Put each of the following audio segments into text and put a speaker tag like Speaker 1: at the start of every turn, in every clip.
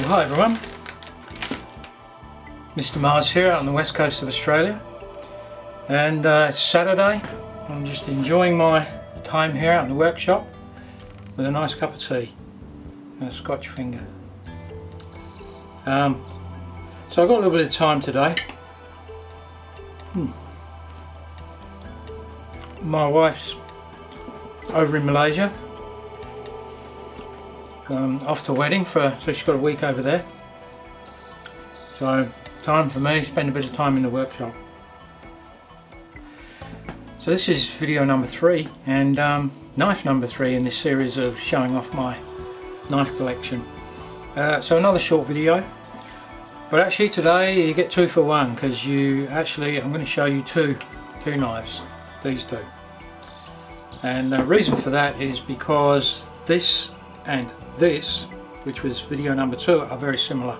Speaker 1: Hi everyone, Mr. Mars here out on the west coast of Australia, and it's Saturday. I'm just enjoying my time here out in the workshop with a nice cup of tea and a Scotch finger. So I've got a little bit of time today. My wife's over in Malaysia, off to a wedding, so she's got a week over there. So time for me to spend a bit of time in the workshop. So this is video number 3 and knife number 3 in this series of showing off my knife collection. So another short video, but actually today you get 2 for 1 because I'm going to show you two knives, these two. And the reason for that is because this and this, which was video number 2, are very similar,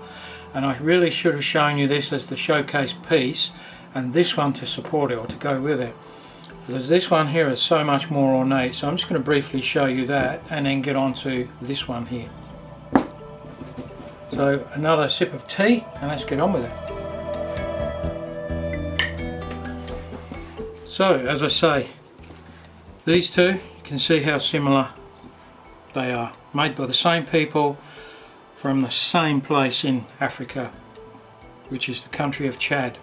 Speaker 1: and I really should have shown you this as the showcase piece and this one to support it or to go with it, because this one here is so much more ornate. So I'm just going to briefly show you that and then get on to this one here. So another sip of tea and let's get on with it. So as I say, these two, you can see how similar they are, made by the same people from the same place in Africa, which is the country of Chad.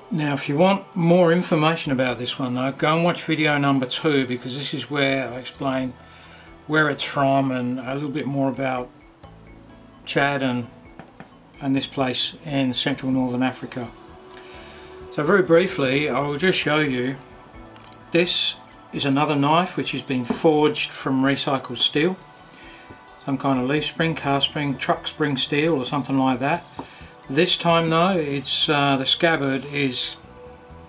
Speaker 1: Now if you want more information about this one though, go and watch video number 2, because this is where I explain where it's from and a little bit more about Chad and this place in central northern Africa. So very briefly I will just show you, this is another knife which has been forged from recycled steel, some kind of leaf spring, car spring, truck spring steel or something like that. This time though, it's the scabbard is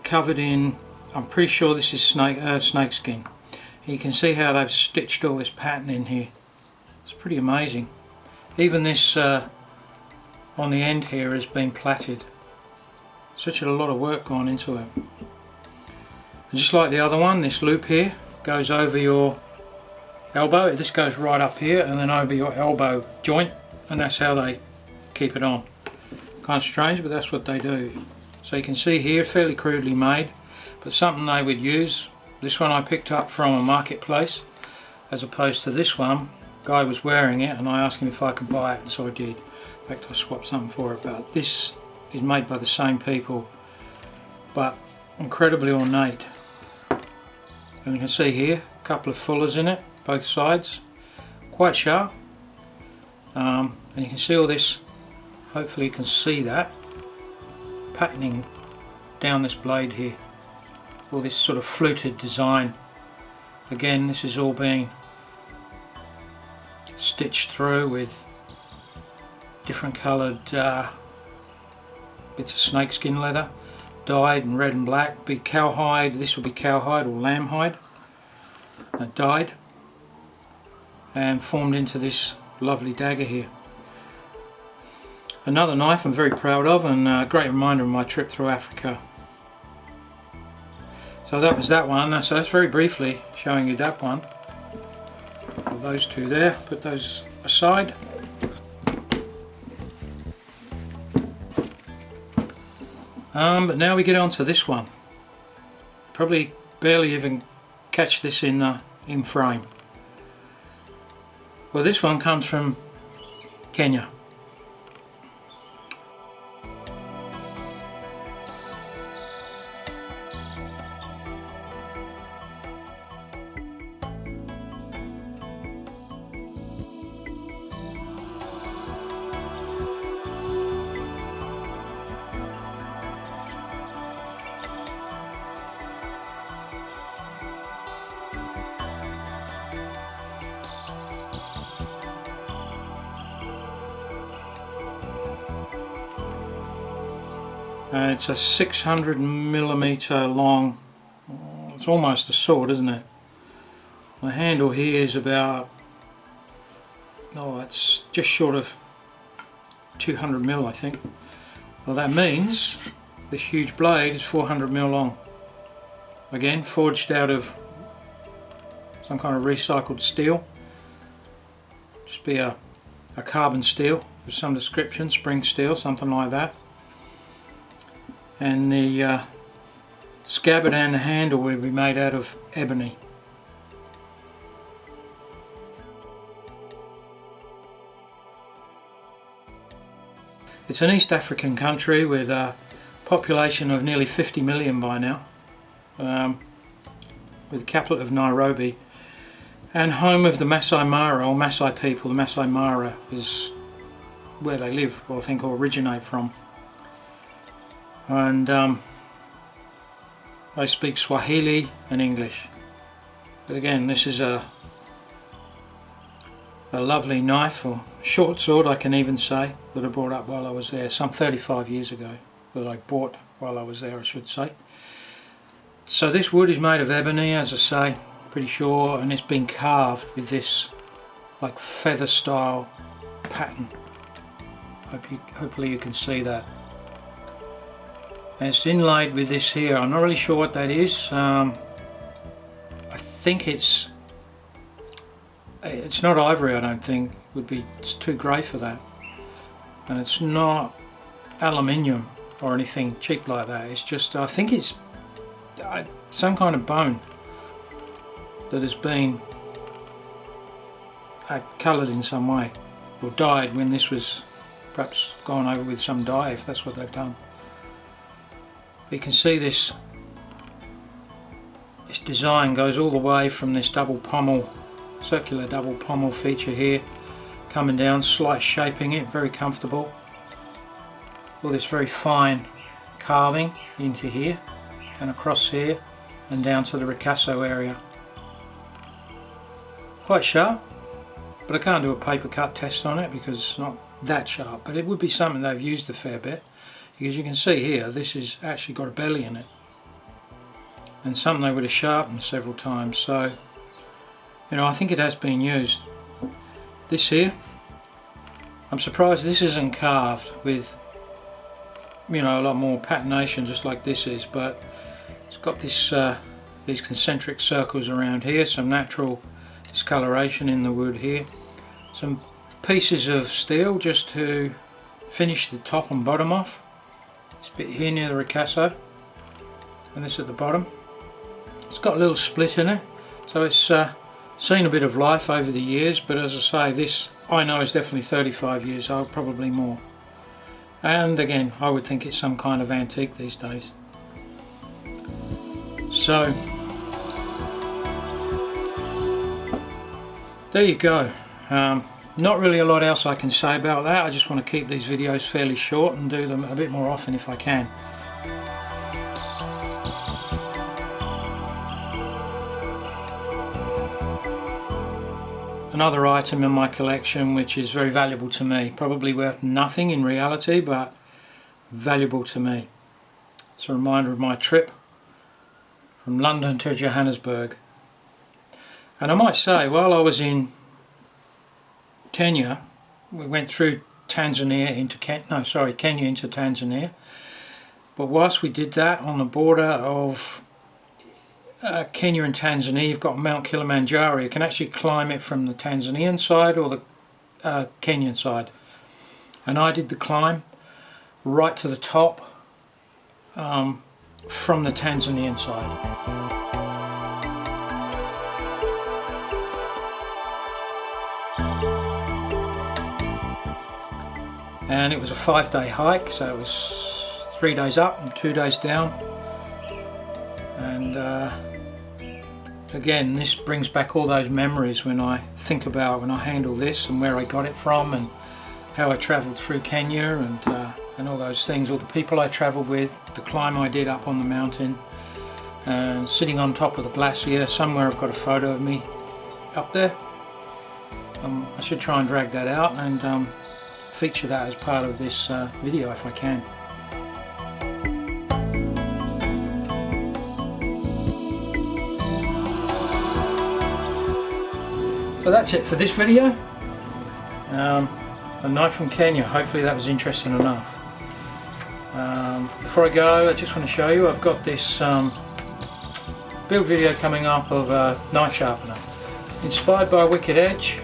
Speaker 1: covered in, I'm pretty sure this is snake skin. You can see how they've stitched all this pattern in here. It's pretty amazing. Even this on the end here has been plaited. Such a lot of work gone into it. And just like the other one, this loop here goes over your elbow. This goes right up here and then over your elbow joint, and that's how they keep it on. Kind of strange, but that's what they do. So you can see here, fairly crudely made, but something they would use. This one I picked up from a marketplace, as opposed to this one. Guy was wearing it and I asked him if I could buy it, and so I did. In fact, I swapped something for it, but this is made by the same people, but incredibly ornate. And you can see here a couple of fullers in it, both sides, quite sharp. And you can see all this, hopefully you can see that patterning down this blade here, all this sort of fluted design. Again, this is all being stitched through with different coloured bits of snakeskin leather, dyed in red and black. Be cowhide, this will be cowhide or lamb hide, dyed and formed into this lovely dagger here. Another knife I'm very proud of, and a great reminder of my trip through Africa. So that was that one. So that's very briefly showing you that one. Those two there, put those aside. But now we get on to this one. Probably barely even catch this in frame. Well, this one comes from Kenya. It's a 600mm long, it's almost a sword, isn't it? The handle here is about, it's just short of 200mm I think. Well, that means this huge blade is 400mm long. Again, forged out of some kind of recycled steel. just be a carbon steel of some description, spring steel, something like that. And the scabbard and the handle will be made out of ebony. It's an East African country with a population of nearly 50 million by now, with the capital of Nairobi, and home of the Masai Mara, or Masai people. The Masai Mara is where they live, or I think, or originate from. And they speak Swahili and English. But again, this is a lovely knife, or short sword I can even say, that I brought up while I was there, some 35 years ago, that I bought while I was there, I should say. So this wood is made of ebony, as I say, pretty sure, and it's been carved with this like feather style pattern. Hopefully you can see that. And it's inlaid with this here. I'm not really sure what that is. I think it's not ivory, I don't think. It's too grey for that. And it's not aluminium or anything cheap like that. It's just, I think it's some kind of bone that has been coloured in some way, or dyed when this was perhaps gone over with some dye, if that's what they've done. But you can see this design goes all the way from this double pommel, circular double pommel feature here, coming down, slight shaping it, very comfortable. All this very fine carving into here and across here and down to the ricasso area. Quite sharp, but I can't do a paper cut test on it because it's not that sharp, but it would be something they've used a fair bit, because you can see here this has actually got a belly in it, and something they would have sharpened several times. So, you know, I think it has been used. This here, I'm surprised this isn't carved with, you know, a lot more patination just like this is, but it's got this these concentric circles around here, some natural discoloration in the wood here, some pieces of steel just to finish the top and bottom off. This bit here near the ricasso, and this at the bottom. It's got a little split in it, so it's seen a bit of life over the years, but as I say, this I know is definitely 35 years old, probably more. And again, I would think it's some kind of antique these days. So there you go. Not really a lot else I can say about that. I just want to keep these videos fairly short and do them a bit more often if I can. Another item in my collection which is very valuable to me, probably worth nothing in reality, but valuable to me. It's a reminder of my trip from London to Johannesburg. And I might say, while I was in Kenya, we went through Kenya into Tanzania, but whilst we did that on the border of Kenya and Tanzania, you've got Mount Kilimanjaro. You can actually climb it from the Tanzanian side or the Kenyan side, and I did the climb right to the top from the Tanzanian side. And it was a 5-day hike, so it was 3 days up and 2 days down. And again, this brings back all those memories when I think about when I handle this and where I got it from and how I travelled through Kenya and all those things, all the people I travelled with, the climb I did up on the mountain, and sitting on top of the glacier. Somewhere I've got a photo of me up there. I should try and drag that out and feature that as part of this video if I can. So that's it for this video. A knife from Kenya. Hopefully that was interesting enough. Before I go, I just want to show you I've got this build video coming up of a knife sharpener inspired by Wicked Edge.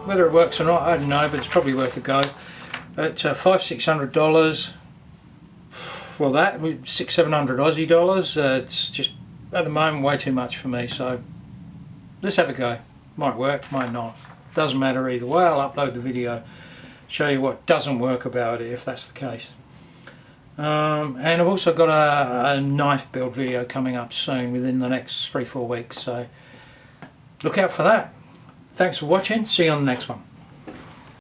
Speaker 1: Whether it works or not, I don't know, but it's probably worth a go. At $500-600 for that, $600-700 Aussie dollars, it's just at the moment way too much for me, so let's have a go. Might work, might not. Doesn't matter either way. I'll upload the video, show you what doesn't work about it if that's the case. And I've also got a knife build video coming up soon within the next 3-4 weeks, so look out for that. Thanks for watching, see you on the next one.